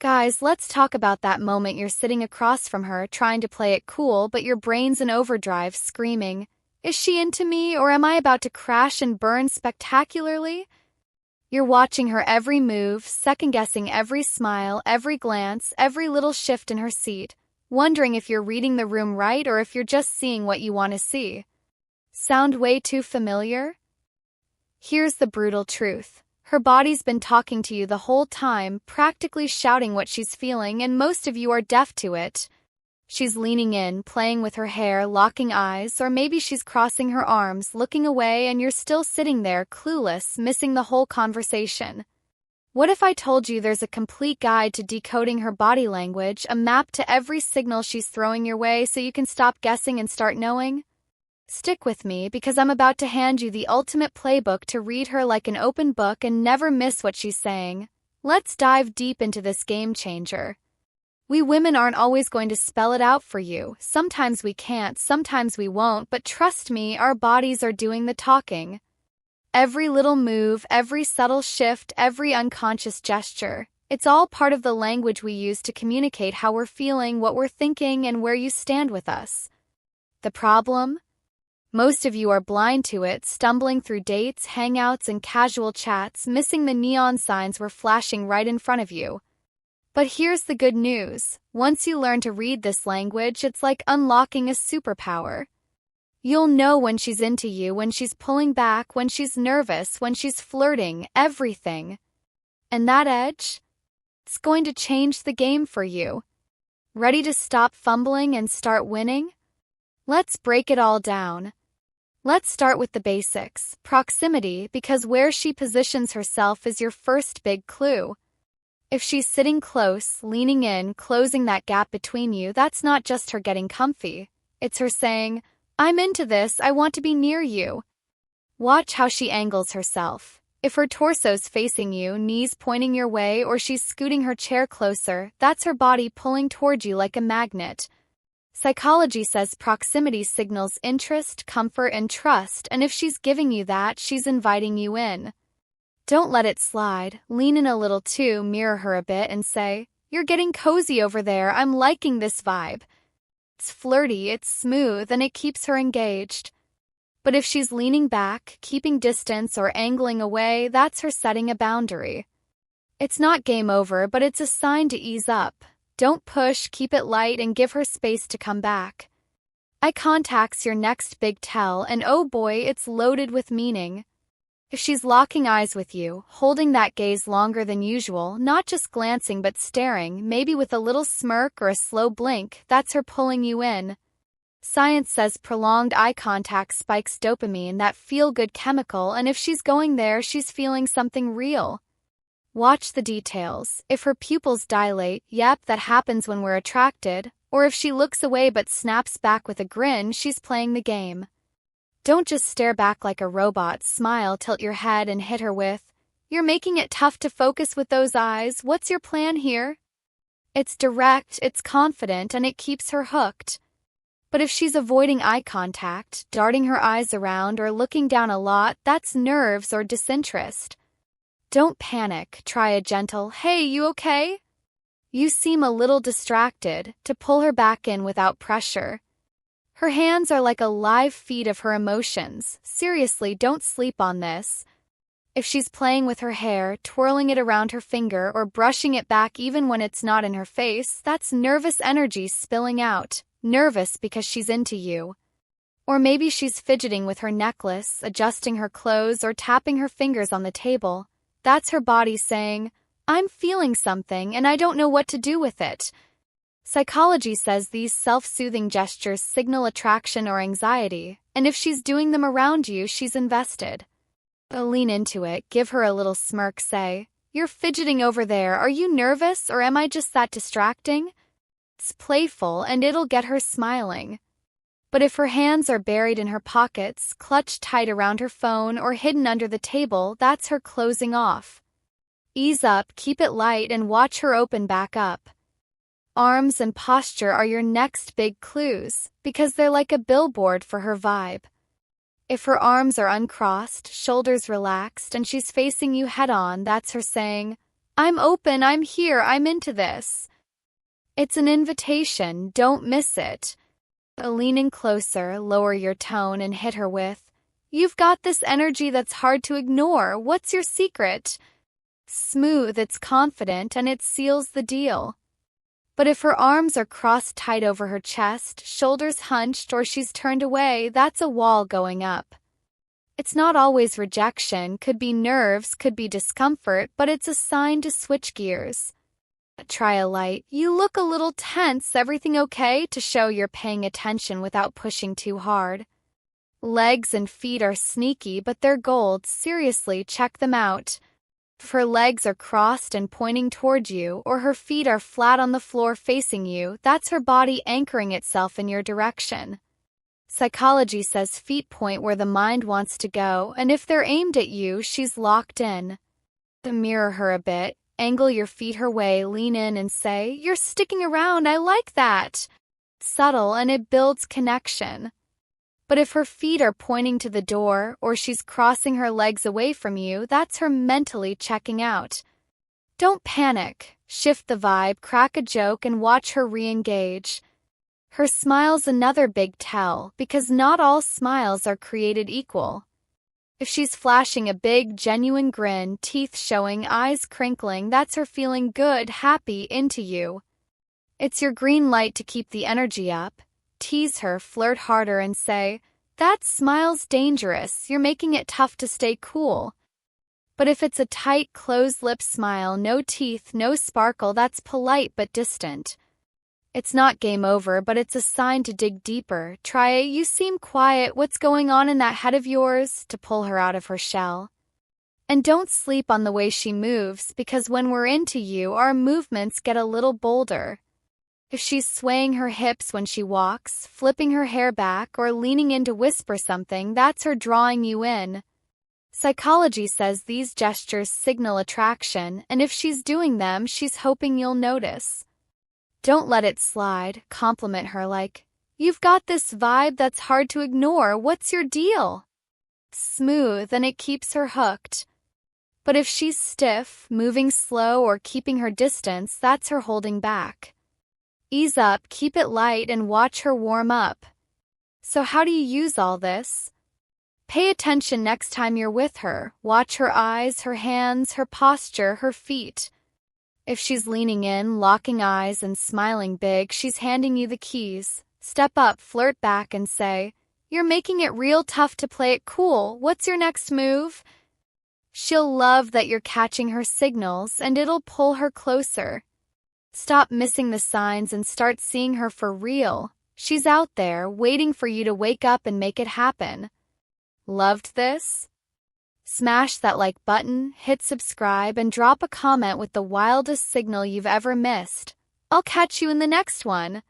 Guys, let's talk about that moment you're sitting across from her trying to play it cool, but your brain's in overdrive, screaming, "Is she into me, or am I about to crash and burn spectacularly?" You're watching her every move, second-guessing every smile, every glance, every little shift in her seat, wondering if you're reading the room right or if you're just seeing what you want to see. Sound way too familiar? Here's the brutal truth. Her body's been talking to you the whole time, practically shouting what she's feeling, and most of you are deaf to it. She's leaning in, playing with her hair, locking eyes, or maybe she's crossing her arms, looking away, and you're still sitting there, clueless, missing the whole conversation. What if I told you there's a complete guide to decoding her body language, a map to every signal she's throwing your way so you can stop guessing and start knowing? Stick with me, because I'm about to hand you the ultimate playbook to read her like an open book and never miss what she's saying. Let's dive deep into this game changer. We women aren't always going to spell it out for you. Sometimes we can't, sometimes we won't, but trust me, our bodies are doing the talking. Every little move, every subtle shift, every unconscious gesture, it's all part of the language we use to communicate how we're feeling, what we're thinking, and where you stand with us. The problem? Most of you are blind to it, stumbling through dates, hangouts, and casual chats, missing the neon signs we're flashing right in front of you. But here's the good news. Once you learn to read this language, it's like unlocking a superpower. You'll know when she's into you, when she's pulling back, when she's nervous, when she's flirting, everything. And that edge? It's going to change the game for you. Ready to stop fumbling and start winning? Let's break it all down. Let's start with the basics, proximity, because where she positions herself is your first big clue. If she's sitting close, leaning in, closing that gap between you, that's not just her getting comfy. It's her saying, "I'm into this, I want to be near you." Watch how she angles herself. If her torso's facing you, knees pointing your way, or she's scooting her chair closer, that's her body pulling toward you like a magnet. Psychology says proximity signals interest, comfort, and trust, and if she's giving you that, she's inviting you in. Don't let it slide. Lean in a little too, mirror her a bit, and say, "You're getting cozy over there, I'm liking this vibe." It's flirty, it's smooth, and it keeps her engaged. But if she's leaning back, keeping distance, or angling away, that's her setting a boundary. It's not game over, but it's a sign to ease up. Don't push, keep it light, and give her space to come back. Eye contact's your next big tell, and oh boy, it's loaded with meaning. If she's locking eyes with you, holding that gaze longer than usual, not just glancing but staring, maybe with a little smirk or a slow blink, that's her pulling you in. Science says prolonged eye contact spikes dopamine, that feel-good chemical, and if she's going there, she's feeling something real. Watch the details. If her pupils dilate, yep, that happens when we're attracted, or if she looks away but snaps back with a grin, she's playing the game. Don't just stare back like a robot, smile, tilt your head, and hit her with, "You're making it tough to focus with those eyes, what's your plan here?" It's direct, it's confident, and it keeps her hooked. But if she's avoiding eye contact, darting her eyes around, or looking down a lot, that's nerves or disinterest. Don't panic, try a gentle, "Hey, you okay?" You seem a little distracted, to pull her back in without pressure. Her hands are like a live feed of her emotions. Seriously, don't sleep on this. If she's playing with her hair, twirling it around her finger, or brushing it back even when it's not in her face, that's nervous energy spilling out. Nervous because she's into you. Or maybe she's fidgeting with her necklace, adjusting her clothes, or tapping her fingers on the table. That's her body saying, "I'm feeling something and I don't know what to do with it." Psychology says these self-soothing gestures signal attraction or anxiety, and if she's doing them around you, she's invested. Lean into it, give her a little smirk, say, "You're fidgeting over there, are you nervous, or am I just that distracting?" It's playful, and it'll get her smiling. But if her hands are buried in her pockets, clutched tight around her phone, or hidden under the table, that's her closing off. Ease up, keep it light, and watch her open back up. Arms and posture are your next big clues, because they're like a billboard for her vibe. If her arms are uncrossed, shoulders relaxed, and she's facing you head-on, that's her saying, I'm open, I'm here, I'm into this. It's an invitation, don't miss it. Lean in closer, lower your tone, and hit her with, "You've got this energy that's hard to ignore. What's your secret?" Smooth, it's confident, and it seals the deal. But if her arms are crossed tight over her chest, shoulders hunched, or she's turned away, that's a wall going up. It's not always rejection, could be nerves, could be discomfort, but it's a sign to switch gears. Try a light, "You look a little tense, everything okay?" to show you're paying attention without pushing too hard. Legs and feet are sneaky, but they're gold, seriously, check them out. If her legs are crossed and pointing toward you, or her feet are flat on the floor facing you, that's her body anchoring itself in your direction. Psychology says feet point where the mind wants to go, and if they're aimed at you, she's locked in. Mirror her a bit, angle your feet her way, lean in and say, "You're sticking around, I like that." Subtle, and it builds connection. But if her feet are pointing to the door, or she's crossing her legs away from you, that's her mentally checking out. Don't panic. Shift the vibe, crack a joke, and watch her re-engage. Her smile's another big tell, because not all smiles are created equal. If she's flashing a big, genuine grin, teeth showing, eyes crinkling, that's her feeling good, happy, into you. It's your green light to keep the energy up. Tease her, flirt harder, and say, "That smile's dangerous, you're making it tough to stay cool." But if it's a tight, closed-lip smile, no teeth, no sparkle, that's polite but distant. It's not game over, but it's a sign to dig deeper. Try it, "You seem quiet, what's going on in that head of yours?" to pull her out of her shell. And don't sleep on the way she moves, because when we're into you, our movements get a little bolder. If she's swaying her hips when she walks, flipping her hair back, or leaning in to whisper something, that's her drawing you in. Psychology says these gestures signal attraction, and if she's doing them, she's hoping you'll notice. Don't let it slide. Compliment her like, "You've got this vibe that's hard to ignore. What's your deal?" Smooth, and it keeps her hooked. But if she's stiff, moving slow, or keeping her distance, that's her holding back. Ease up, keep it light, and watch her warm up. So how do you use all this? Pay attention next time you're with her. Watch her eyes, her hands, her posture, her feet. If she's leaning in, locking eyes, and smiling big, she's handing you the keys. Step up, flirt back, and say, "You're making it real tough to play it cool. What's your next move?" She'll love that you're catching her signals, and it'll pull her closer. Stop missing the signs and start seeing her for real. She's out there, waiting for you to wake up and make it happen. Loved this? Smash that like button, hit subscribe, and drop a comment with the wildest signal you've ever missed. I'll catch you in the next one.